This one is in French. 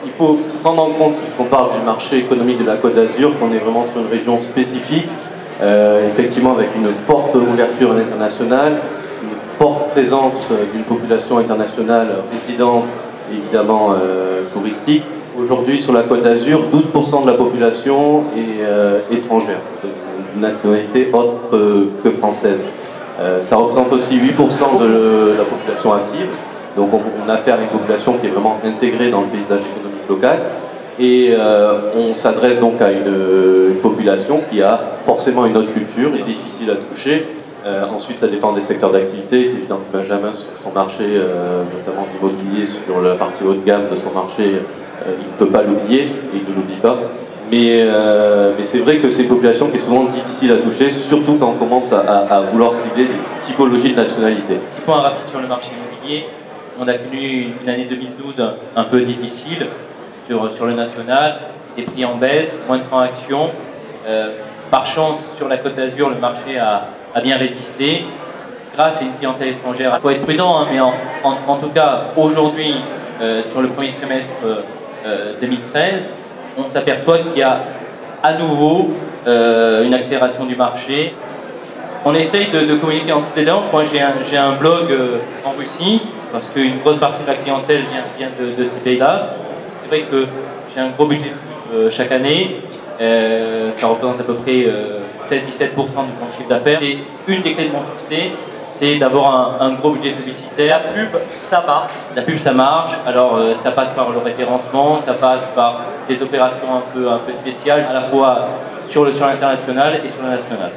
il faut prendre en compte, puisqu'on parle du marché économique de la Côte d'Azur, qu'on est vraiment sur une région spécifique, effectivement avec une forte ouverture à l'international, une forte présence d'une population internationale résidente et évidemment touristique. Aujourd'hui, sur la Côte d'Azur, 12% de la population est étrangère, de nationalité autre que française. Ça représente aussi 8% de la population active. Donc on a affaire à une population qui est vraiment intégrée dans le paysage économique local. Et on s'adresse donc à une population qui a forcément une autre culture, est difficile à toucher. Ensuite, ça dépend des secteurs d'activité. Il est évident que Benjamin, sur son marché, notamment d'immobilier, sur la partie haut de gamme de son marché, il ne peut pas l'oublier, et il ne l'oublie pas. Mais c'est vrai que c'est une population qui est souvent difficile à toucher, surtout quand on commence à vouloir cibler des typologies de nationalité. Petit point rapide sur le marché immobilier. On a connu une année 2012 un peu difficile sur le national, des prix en baisse, moins de transactions. Par chance, sur la Côte d'Azur, le marché a bien résisté grâce à une clientèle étrangère. Il faut être prudent, hein, mais en tout cas, aujourd'hui, sur le premier semestre 2013, on s'aperçoit qu'il y a à nouveau une accélération du marché. On essaye de communiquer en toutes les langues. Moi, j'ai un blog en Russie, parce qu'une grosse partie de la clientèle vient de ces pays-là. C'est vrai que j'ai un gros budget chaque année. Ça représente à peu près 16-17% de mon chiffre d'affaires. Et une des clés de mon succès, c'est d'avoir un gros budget publicitaire. La pub, ça marche. La pub, ça marche. Alors, ça passe par le référencement, ça passe par des opérations un peu spéciales, à la fois sur l'international et sur le national.